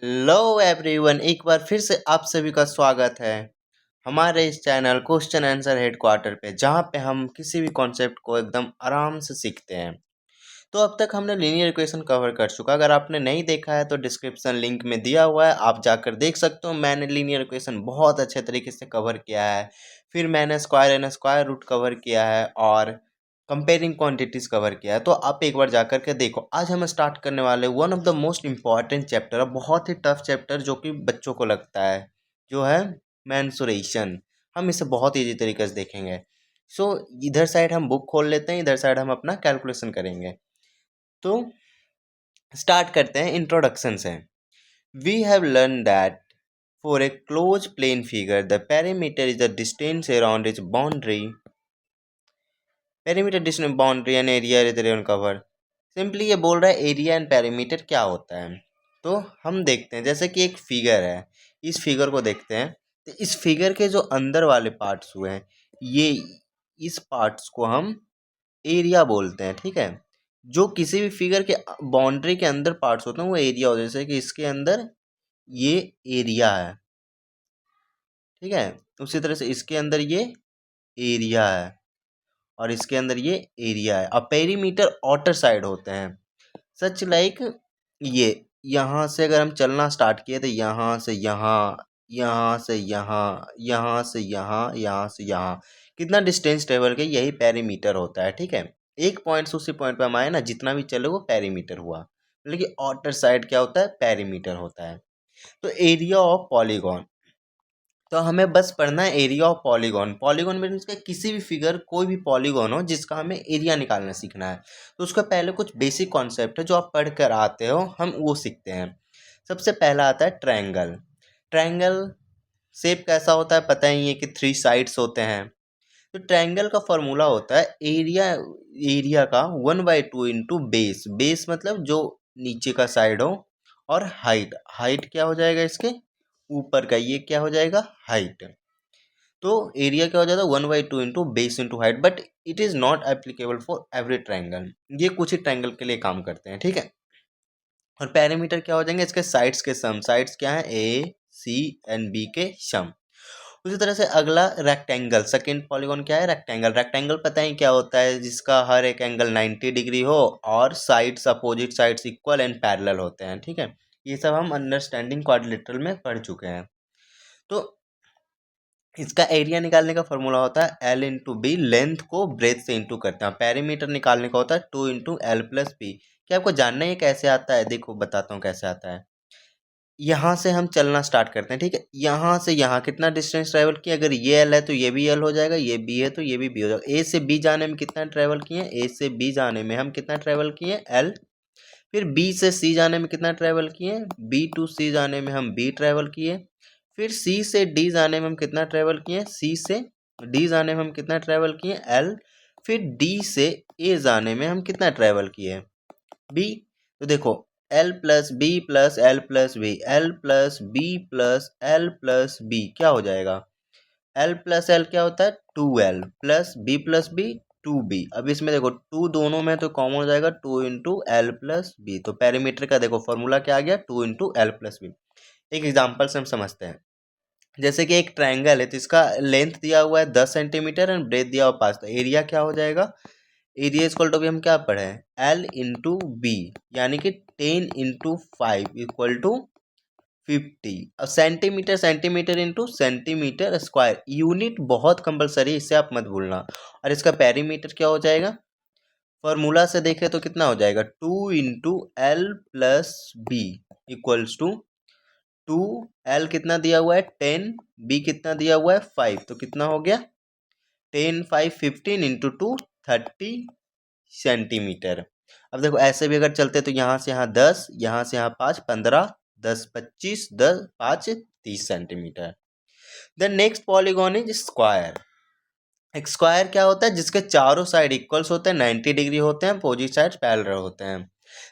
Hello everyone, एक बार फिर से आप सभी का स्वागत है हमारे इस चैनल क्वेश्चन आंसर हेडक्वार्टर पे, जहाँ पे हम किसी भी कॉन्सेप्ट को एकदम आराम से सीखते हैं। तो अब तक हमने लीनियर इक्वेशन कवर कर चुका। अगर आपने नहीं देखा है तो डिस्क्रिप्शन लिंक में दिया हुआ है, आप जाकर देख सकते हो। मैंने लीनियर इक्वेशन बहुत अच्छे तरीके से कवर किया है। फिर मैंने square and square root cover किया है और कंपेयरिंग क्वांटिटीज कवर किया है। तो आप एक बार जाकर के देखो। आज हम स्टार्ट करने वाले one of the most important chapter, बहुत ही टफ चैप्टर जो कि बच्चों को लगता है, जो है मेंसुरेशन। हम इसे बहुत ईजी तरीके से देखेंगे। सो इधर साइड हम बुक खोल लेते हैं, इधर साइड हम अपना कैलकुलेशन करेंगे। तो स्टार्ट करते हैं इंट्रोडक्शन से। We have learn that for a close plane figure the perimeter is the distance around its boundary. Perimeter distance boundary and area is on cover. Simply ये बोल रहा है एरिया एंड पेरीमीटर क्या होता है। तो हम देखते हैं, जैसे कि एक फिगर है, इस फिगर को देखते हैं। तो इस फिगर के जो अंदर वाले पार्ट्स हुए हैं, ये इस पार्ट्स को हम एरिया बोलते हैं। ठीक है, जो किसी भी फिगर के बाउंड्री के अंदर पार्ट्स होते हैं वो एरिया होता है। जैसे कि इसके अंदर ये एरिया है, ठीक है। उसी तरह से इसके अंदर ये एरिया है और इसके अंदर ये एरिया है। अब पेरीमीटर आउटर साइड होते हैं, सच लाइक ये यहाँ से अगर हम चलना स्टार्ट किए तो यहाँ से यहाँ, यहाँ से यहाँ, यहाँ से यहाँ, यहाँ से यहाँ, कितना डिस्टेंस ट्रेवल के, यही पेरीमीटर होता है। ठीक है, एक पॉइंट से उसी पॉइंट पे हम आए ना, जितना भी चले वो पेरीमीटर हुआ। लेकिन आउटर साइड क्या होता है, पेरीमीटर होता है। तो एरिया ऑफ पॉलीगॉन, तो हमें बस पढ़ना है area of polygon. Polygon means का किसी भी फिगर, कोई भी पॉलीगॉन हो जिसका हमें एरिया निकालना सीखना है। तो उसका पहले कुछ बेसिक कॉन्सेप्ट है जो आप पढ़ कर आते हो, हम वो सीखते हैं। सबसे पहला आता है ट्रायंगल। ट्रायंगल शेप कैसा होता है पता ही है कि 3 साइड्स होते हैं। तो ट्रायंगल का फॉर्मूला होता है एरिया, एरिया का 1/2 इंटू बेस। बेस मतलब जो नीचे का साइड हो, और हाइट, हाइट क्या हो जाएगा इसके ऊपर का, ये क्या हो जाएगा हाइट। तो एरिया क्या हो जाता है 1/2 into base into height. But it is not applicable for every triangle, ये कुछ ही ट्रायंगल के लिए काम करते हैं। ठीक है, और पैरामीटर क्या हो जाएंगे इसके साइड्स के सम। साइड्स क्या है, ए सी एंड बी के सम। उसी तरह से अगला रेक्टेंगल, सेकेंड पॉलीगॉन क्या है, रेक्टेंगल। रेक्टेंगल पता ही क्या होता है, जिसका हर एक एंगल 90 डिग्री हो और sides opposite sides equal and parallel होते हैं। ठीक है, ये सब हम अंडरस्टैंडिंग क्वाड्रिलेटरल में पढ़ चुके हैं। तो इसका एरिया निकालने का फॉर्मूला होता है एल इंटू बी। लेंथ को ब्रेथ से इंटू करते हैं। पेरीमीटर निकालने का होता है 2 इंटू एल प्लस बी। क्या आपको जानना है कैसे आता है, देखो बताता हूँ कैसे आता है। यहाँ से हम चलना स्टार्ट करते हैं, ठीक है। यहाँ से यहाँ कितना डिस्टेंस ट्रैवल किया, अगर ये एल है तो ये भी एल हो जाएगा, ये बी है तो ये भी बी हो जाएगा। ए से बी जाने में कितना ट्रैवल किए, ए से बी जाने में हम कितना ट्रैवल किए, एल। फिर बी से सी जाने में कितना ट्रैवल किए, बी टू सी जाने में हम बी ट्रैवल किए। फिर सी से डी जाने में हम कितना ट्रैवल किए, सी से डी जाने में हम कितना ट्रैवल किए, एल। फिर डी से ए जाने में हम कितना ट्रैवल किए, बी। तो देखो l plus B plus l plus b, l plus B plus l plus b क्या हो जाएगा, एल प्लस एल क्या होता है 2l प्लस बी 2b। अब इसमें देखो 2 दोनों में तो कॉमन हो जाएगा, 2 इंटू एल प्लस बी। तो पेरीमीटर का देखो फॉर्मूला क्या आ गया, 2 इंटू एल प्लस बी। एक एग्जाम्पल से हम समझते हैं। जैसे कि एक ट्रायंगल है, तो इसका लेंथ दिया हुआ है 10 सेंटीमीटर एंड ब्रेथ दिया हुआ 5। तो एरिया क्या हो जाएगा, एरिया इक्वल टू भी हम क्या पढ़े हैं, एल इंटू बी, यानी कि 10 इंटू 5 इक्वल टू 50। और centimetre, centimetre into centimetre square, unit बहुत कंपलसरी, इससे आप मत भूलना। और इसका पेरीमीटर क्या हो जाएगा, फॉर्मूला से देखें तो कितना हो जाएगा, 2 into l plus b equals to 2l कितना दिया हुआ है 10, b कितना दिया हुआ है 5। तो कितना हो गया 10 5 15 इंटू 2 30 सेंटीमीटर। अब देखो ऐसे भी अगर चलते तो यहाँ से यहाँ 10, यहाँ से यहाँ 5 15, 10 25, 10 5 30 centimetre. The next polygon is square. एक स्क्वायर क्या होता है, जिसके चारों साइड इक्वल्स होते हैं, 90 डिग्री होते हैं, अपोजिट साइड पैरेलल होते हैं।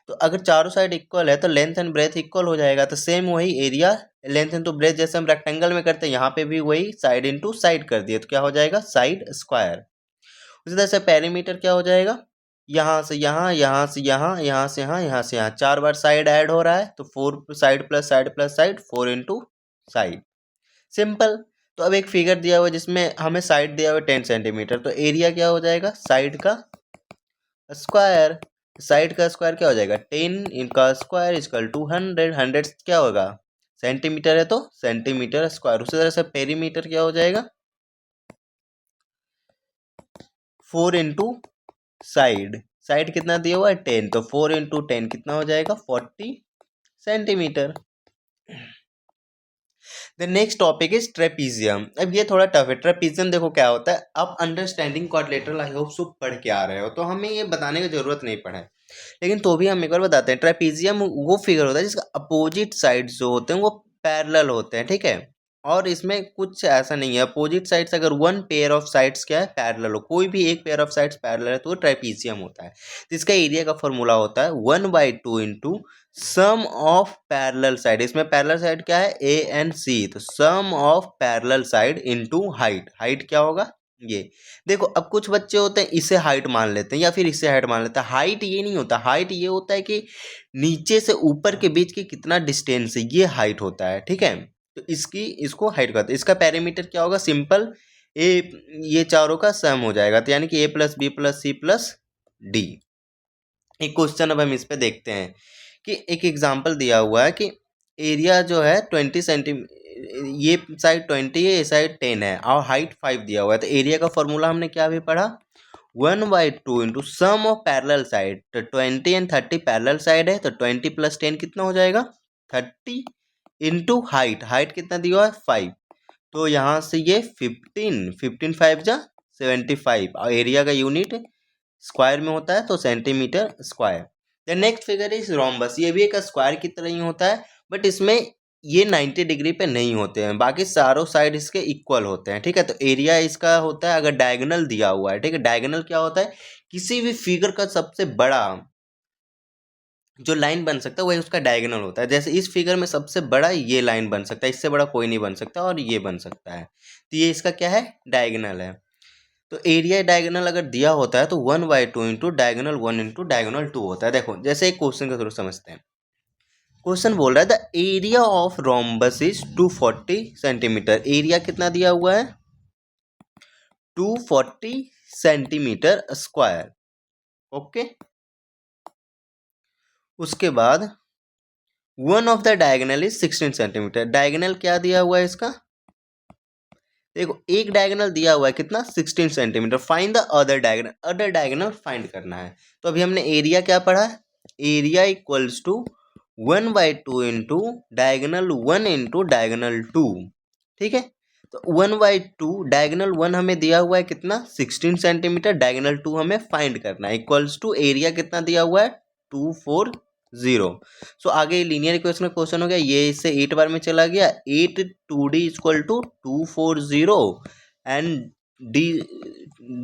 तो अगर चारों साइड इक्वल है तो लेंथ एंड ब्रेथ इक्वल हो जाएगा। तो सेम वही एरिया, लेंथ इंटू ब्रेथ, जैसे हम रेक्टेंगल में करते हैं, यहाँ पे भी वही साइड इंटू साइड कर दिए, तो क्या हो जाएगा साइड स्क्वायर। उसी तरह से पेरीमीटर क्या हो जाएगा, यहाँ से यहाँ, यहाँ से यहाँ, यहाँ से यहाँ, यहाँ से यहाँ, 4 बार साइड ऐड हो रहा है, तो 4 side plus side plus side, 4 into side, simple. तो अब एक फिगर दिया हुआ है जिसमें हमें साइड दिया हुआ है 10 सेंटीमीटर, तो एरिया क्या हो जाएगा, साइड का स्क्वायर। साइड का स्क्वायर क्या हो जाएगा, 10 इनका स्क्वायर इजकल टू 100, 100 क्या होगा, सेंटीमीटर है तो सेंटीमीटर स्क्वायर। उसी तरह से पेरीमीटर क्या हो जाएगा, 4 इंटू साइड, साइड कितना दिया हुआ है 10, तो 4 इंटू 10 कितना हो जाएगा 40 centimetre. The next topic is trapezium. अब ये थोड़ा टफ है। ट्रेपीजियम देखो क्या होता है, आप understanding quadrilateral I hope so पढ़ के आ रहे हो, तो हमें ये बताने की जरूरत नहीं पड़ा है, लेकिन तो भी हम एक बार बताते हैं। ट्रेपीजियम वो फिगर होता है जिसका अपोजिट साइड्स जो होते हैं वो पैरेलल होते हैं, ठीक है। और इसमें कुछ ऐसा नहीं है, अपोजिट साइड्स अगर वन पेयर ऑफ साइड्स क्या है पैरेलल हो, कोई भी एक पेयर ऑफ साइड्स पैरेलल है तो वो ट्रेपीजियम होता है। तो इसका एरिया का फॉर्मूला होता है 1/2 into sum of parallel side. इसमें पैरेलल साइड क्या है, ए एंड सी, तो sum of parallel side into height. Height क्या होगा, ये देखो। अब कुछ बच्चे होते हैं इसे हाइट मान लेते हैं या फिर इससे हाइट मान लेते हैं। हाइट ये नहीं होता, हाइट ये होता है कि नीचे से ऊपर के बीच की कितना डिस्टेंस है, ये हाइट होता है, ठीक है। तो इसको हाइट कहते हैं। इसका पैरामीटर क्या होगा, सिंपल ए, ये चारों का सम हो जाएगा, तो यानी कि A plus B plus C plus D. एक क्वेश्चन अब हम इस पे देखते हैं कि एक एग्जांपल दिया हुआ है कि एरिया जो है 20 सेंटीमीटर, ये साइड 20 है, ये साइड 10 है और हाइट 5 दिया हुआ है। तो एरिया का फॉर्मूला हमने क्या भी पढ़ा, 1/2 into sum of parallel side. तो 20 एंड 30 पैरेलल साइड है, तो 20 प्लस 10 कितना हो जाएगा 30 इंटू हाइट। हाइट कितना दिया हुआ है 5, तो यहाँ से ये 15, 15 5 जा 75, और एरिया का यूनिट स्क्वायर में होता है तो centimetre square. The next figure is rhombus. ये भी एक स्क्वायर की तरह ही होता है, बट इसमें ये 90 डिग्री पे नहीं होते हैं, बाकी सारों साइड इसके इक्वल होते हैं, ठीक है। तो एरिया इसका होता है अगर डायगोनल दिया हुआ है, ठीक है। डायगोनल क्या होता है, किसी भी फिगर का सबसे बड़ा जो लाइन बन सकता है वही उसका डायगोनल होता है। जैसे इस फिगर में सबसे बड़ा ये लाइन बन सकता है, इससे बड़ा कोई नहीं बन सकता, और ये बन सकता है, तो ये इसका क्या है, डायगोनल है। तो एरिया डायगोनल अगर दिया होता है तो 1/2 इंटू डायगोनल 1 इंटू डायगोनल 2 होता है। देखो जैसे एक क्वेश्चन को थोड़ा समझते हैं। क्वेश्चन बोल रहा है the area of rhombus is 240 centimetre. Area कितना दिया हुआ है 240 सेंटीमीटर स्क्वायर, ओके। उसके बाद one of the diagonal is 16 centimetre. Diagonal क्या दिया हुआ है इसका, देखो एक डायगोनल दिया हुआ है कितना 16 centimetre. Find the other diagonal, other diagonal find करना है। तो अभी हमने एरिया क्या पढ़ा है, area equals to 1/2 into diagonal 1 into diagonal 2, ठीक है। तो 1/2 डायगोनल 1 हमें दिया हुआ है कितना 16 सेंटीमीटर, डायगोनल 2 हमें फाइंड करना है, इक्वल्स टू एरिया कितना दिया हुआ है 240। सो आगे लीनियर इक्वेशन का क्वेश्चन हो गया, ये इससे 8 बार में चला गया, 8 2d equal to 240 and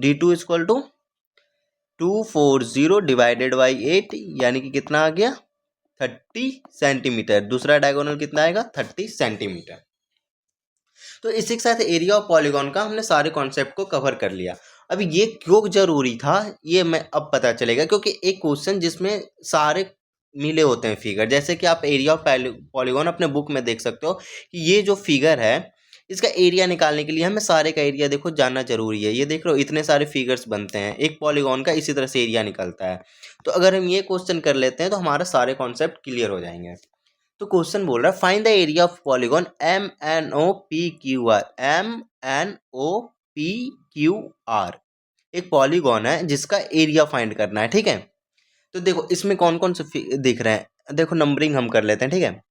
d2 equal to 240 divided by 8, यानी कि कितना आ गया 30 सेंटीमीटर। दूसरा डायगोनल कितना आएगा 30 सेंटीमीटर। तो इसी के साथ एरिया ऑफ पॉलीगॉन का हमने सारे कॉन्सेप्ट को कवर कर लिया। अब ये क्यों जरूरी था ये मैं अब पता चलेगा, क्योंकि एक क्वेश्चन जिसमें सारे मिले होते हैं फिगर, जैसे कि आप एरिया ऑफ पॉलीगॉन अपने बुक में देख सकते हो कि ये जो फिगर है इसका एरिया निकालने के लिए हमें सारे का एरिया देखो जानना जरूरी है। ये देख रहे हो इतने सारे फिगर्स बनते हैं एक पॉलीगॉन का, इसी तरह से एरिया निकलता है। तो अगर हम ये क्वेश्चन कर लेते हैं तो हमारा सारे कॉन्सेप्ट क्लियर हो जाएंगे। तो क्वेश्चन बोल रहा है find the area of polygon MNOPQR। MNOPQR एक पॉलीगॉन है जिसका एरिया फाइंड करना है, ठीक है। तो देखो इसमें कौन कौन से दिख रहे हैं, देखो नंबरिंग हम कर लेते हैं, ठीक है।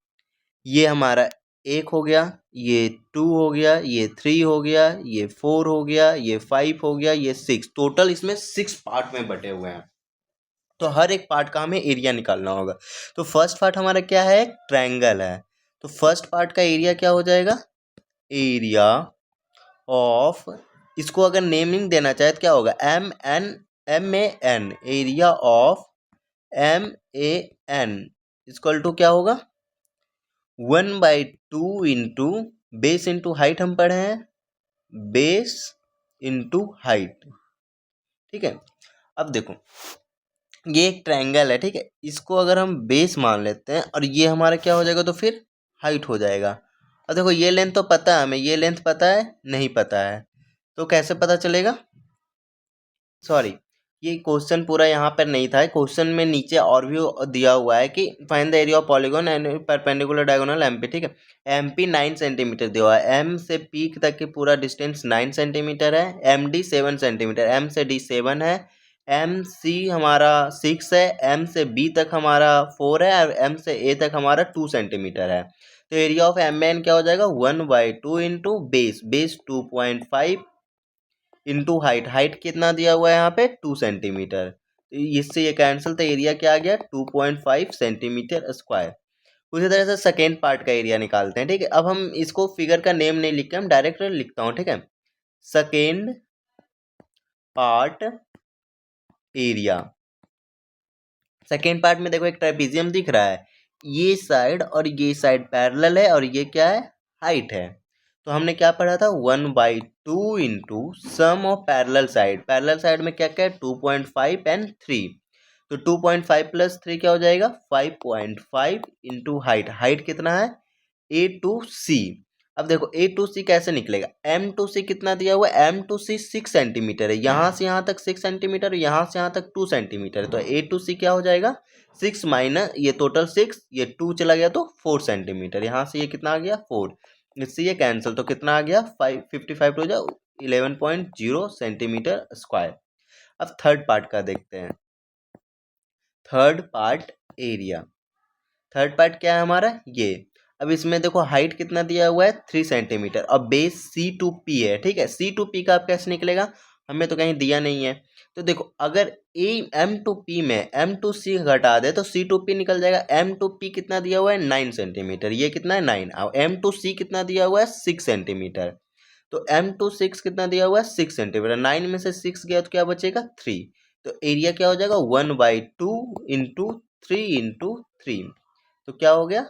ये हमारा 1 हो गया, ये 2 हो गया, ये 3 हो गया, ये 4 हो गया, ये 5 हो गया, ये 6, टोटल इसमें 6 पार्ट में बटे हुए हैं। तो हर एक पार्ट का हमें एरिया निकालना होगा। तो फर्स्ट पार्ट हमारा क्या है, ट्रायंगल है, तो फर्स्ट पार्ट का एरिया क्या हो जाएगा, एरिया ऑफ, इसको अगर नेमिंग देना चाहे तो क्या होगा MAN, area of MAN equal to क्या होगा 1/2 इंटू बेस इंटू हाइट, हम पढ़े हैं बेस इंटू हाइट, ठीक है। अब देखो ये एक ट्रायंगल है, ठीक है। इसको अगर हम बेस मान लेते हैं और ये हमारा क्या हो जाएगा, तो फिर हाइट हो जाएगा। और देखो ये लेंथ तो पता है हमें, ये लेंथ पता है नहीं पता है, तो कैसे पता चलेगा। सॉरी, ये क्वेश्चन पूरा यहाँ पर नहीं था। क्वेश्चन में नीचे और भी दिया हुआ है कि find the area of polygon and perpendicular diagonal MP, ठीक है। एमपी 9 सेंटीमीटर दिया हुआ है, एम से पी तक की पूरा डिस्टेंस 9 सेंटीमीटर है, एम डी 7 सेंटीमीटर, एम से डी 7 है, एम सी हमारा 6 है, एम से बी तक हमारा 4 है और एम से ए तक हमारा 2 सेंटीमीटर है। तो एरिया ऑफ एम एन क्या हो जाएगा, 1/2 into base 2.5 into height, height कितना दिया हुआ है यहाँ पे 2 सेंटीमीटर, तो इससे ये कैंसिल, तो एरिया क्या आ गया 2.5 सेंटीमीटर स्क्वायर। उसी तरह से सेकेंड पार्ट का एरिया निकालते हैं, ठीक है। अब हम इसको फिगर का नेम नहीं लिख के हम डायरेक्ट लिखता हूँ, ठीक है। Second part area, second part में देखो एक ट्रेपेजियम दिख रहा है, ये साइड और ये साइड पैरेलल है और ये क्या है, हाइट है। तो हमने क्या पढ़ा था, 1/2 into sum of parallel side में क्या क्या है, 2.5 एंड 3। तो 2.5 प्लस 3 क्या हो जाएगा, 5.5 इंटू हाइट, हाइट कितना है ए टू सी। अब देखो ए टू सी कैसे निकलेगा, एम टू सी कितना दिया हुआ है, एम टू सी 6 सेंटीमीटर है, यहाँ से यहाँ तक 6 सेंटीमीटर, यहाँ से यहाँ तक 2 सेंटीमीटर, तो ए टू सी क्या हो जाएगा 6 माइनस ये टोटल 6, ये 2 चला गया तो 4 सेंटीमीटर, यहाँ से ये कितना आ गया 4, इससे ये कैंसिल, तो कितना आ गया 55 टू जाओ 11.0 सेंटीमीटर स्क्वायर। अब थर्ड पार्ट का देखते हैं, third part area, third part क्या है हमारा ये। अब इसमें देखो हाइट कितना दिया हुआ है 3 सेंटीमीटर और बेस C2P है, ठीक है। C2P का आप कैसे निकलेगा, हमें तो कहीं दिया नहीं है। तो देखो अगर ए M2P में M2C घटा दे तो C2P निकल जाएगा। M2P कितना दिया हुआ है 9 सेंटीमीटर, ये कितना है 9, और M2C कितना दिया हुआ है 6 सेंटीमीटर, तो M2 6 कितना दिया हुआ है 6 सेंटीमीटर, 9 में से 6 गया तो क्या बचेगा 3। तो एरिया क्या हो जाएगा 1/2 इंटू 3 इंटू 3, तो क्या हो गया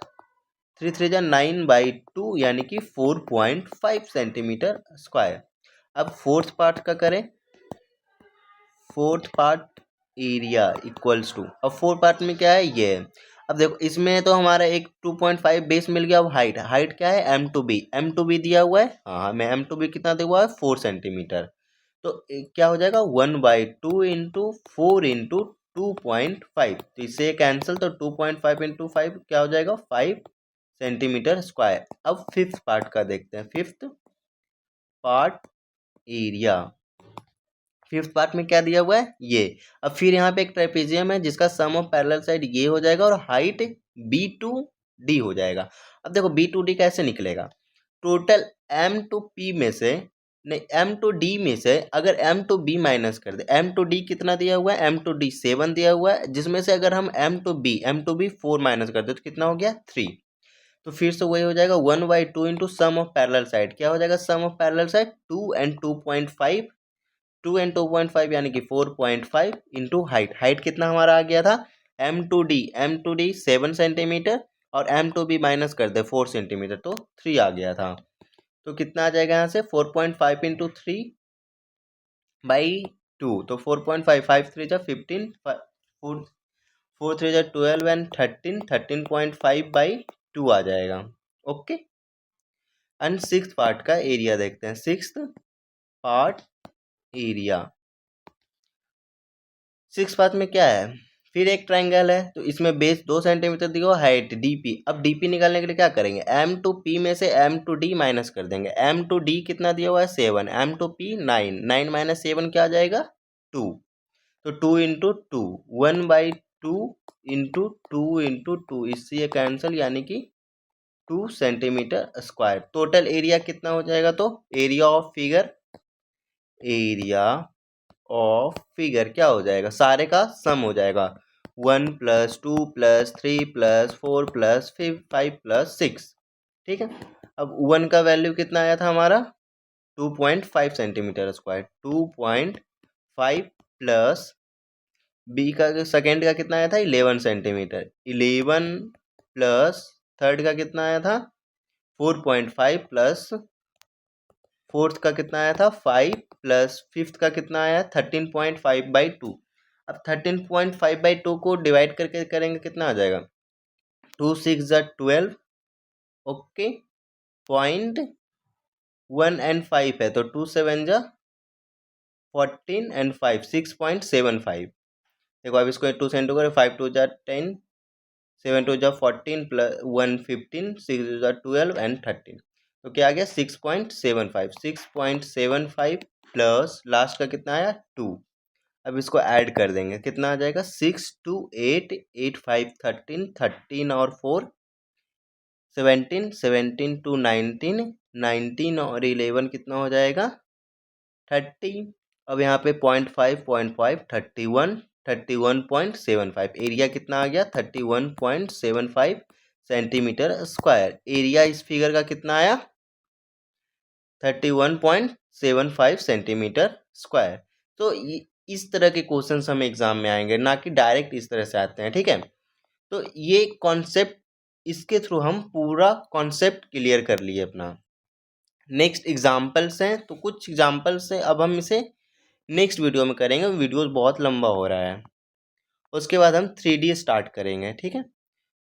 3 3 9/2 यानी कि 4.5 सेंटीमीटर स्क्वायर। अब फोर्थ पार्ट का करें, fourth part area equals to, अब फोर्थ पार्ट में क्या है ये है। अब देखो इसमें तो हमारा एक 2.5 बेस मिल गया। अब हाइट, हाइट क्या है M2B दिया हुआ है, हाँ हमें M2B कितना दिया हुआ है 4 सेंटीमीटर, तो क्या हो जाएगा 1/2 इंटू 4 इंटू 2.5, तो इससे कैंसिल, तो 2.5 इंटू 5 क्या हो जाएगा 5 सेंटीमीटर स्क्वायर। अब फिफ्थ पार्ट का देखते हैं, fifth part area, fifth part में क्या दिया हुआ है ये। अब फिर यहाँ पे एक ट्रेपेजियम है जिसका सम ऑफ पैरेलल साइड ये हो जाएगा और हाइट B2D हो जाएगा। अब देखो B2D कैसे निकलेगा, टोटल M2P में से नहीं M2D में से अगर M2B माइनस कर दे, M2D कितना दिया हुआ है M2D 7 दिया हुआ है, जिसमें से अगर हम M2B 4 माइनस कर दे तो कितना हो गया 3। तो फिर से वही हो जाएगा 1/2 into sum of parallel side, क्या हो जाएगा sum of parallel side 2 and 2.5, 2 and 2.5 यानी कि 4.5 इंटू हाइट, हाइट कितना हमारा आ गया था M2D 7 सेंटीमीटर और M2B माइनस कर दे 4 सेंटीमीटर तो 3 आ गया था। तो कितना आ जाएगा यहाँ से 4.5 इंटू 3/2, तो 4.5, 5 3 जा 15, 4 3 जा 12 एंड 13.5/2 आ जाएगा। ओके, एंड सिक्स्थ पार्ट का एरिया देखते हैं, sixth part area, six part में क्या है, फिर एक ट्रायंगल है तो इसमें बेस 2 सेंटीमीटर दिया हुआ, हाइट DP। अब DP निकालने के लिए क्या करेंगे, M2P में से M2D माइनस कर देंगे, M2D कितना दिया हुआ है 7, M2P 9, 9 माइनस 7 क्या आ जाएगा 2, तो 2 इंटू 2 1/2 इंटू 2 इंटू 2, इससे ये कैंसिल यानी कि 2 सेंटीमीटर स्क्वायर। टोटल एरिया कितना हो जाएगा, तो area of figure, area of figure क्या हो जाएगा, सारे का सम हो जाएगा 1 + 2 + 3 + 4 + 5 + 6, ठीक है। अब 1 का वैल्यू कितना आया था हमारा 2.5 सेंटीमीटर स्क्वायर, 2.5 प्लस बी का सेकेंड का कितना आया था 11 सेंटीमीटर, 11 प्लस थर्ड का कितना आया था 4.5 प्लस फोर्थ का कितना आया था 5 प्लस फिफ्थ का कितना आया 13.5/2। अब 13.5/2 को डिवाइड करके करेंगे कितना आ जाएगा, 2 6 ज़ा 12, ओके, 0.1 एंड 5 है तो 2 7 ज़ा 14 एंड 5 6.75। देखो अब इसको 2 से इंटू करें, 5 2 ज़ा 10, 7 2 ज़ा 14 प्लस 1 15, 6 ज़ा 12 एंड 13, तो क्या आ गया 6.75। 6.75 प्लस लास्ट का कितना आया 2। अब इसको ऐड कर देंगे, कितना आ जाएगा 6 2 8 8 5 13, 13 और 4 17, 17 टू 19, 19 और 11 कितना हो जाएगा 30। अब यहाँ पे 0.5 31, 31.75, एरिया कितना आ गया 31.75 सेंटीमीटर स्क्वायर। एरिया इस फिगर का कितना आया 31.75 सेंटीमीटर स्क्वायर। तो इस तरह के क्वेश्चंस हमें एग्जाम में आएंगे, ना कि डायरेक्ट इस तरह से आते हैं, ठीक है। तो ये कॉन्सेप्ट, इसके थ्रू हम पूरा कॉन्सेप्ट क्लियर कर लिए अपना। नेक्स्ट एग्जाम्पल्स हैं, तो कुछ एग्जाम्पल्स हैं, अब हम इसे नेक्स्ट वीडियो में करेंगे, वीडियो बहुत लंबा हो रहा है। उसके बाद हम 3D स्टार्ट करेंगे, ठीक है।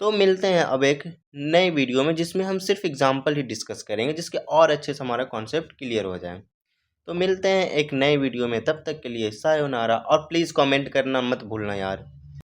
तो मिलते हैं अब एक नए वीडियो में जिसमें हम सिर्फ एग्जाम्पल ही डिस्कस करेंगे, जिसके और अच्छे से हमारा कॉन्सेप्ट क्लियर हो जाए। तो मिलते हैं एक नए वीडियो में, तब तक के लिए सायोनारा, और प्लीज़ कमेंट करना मत भूलना यार।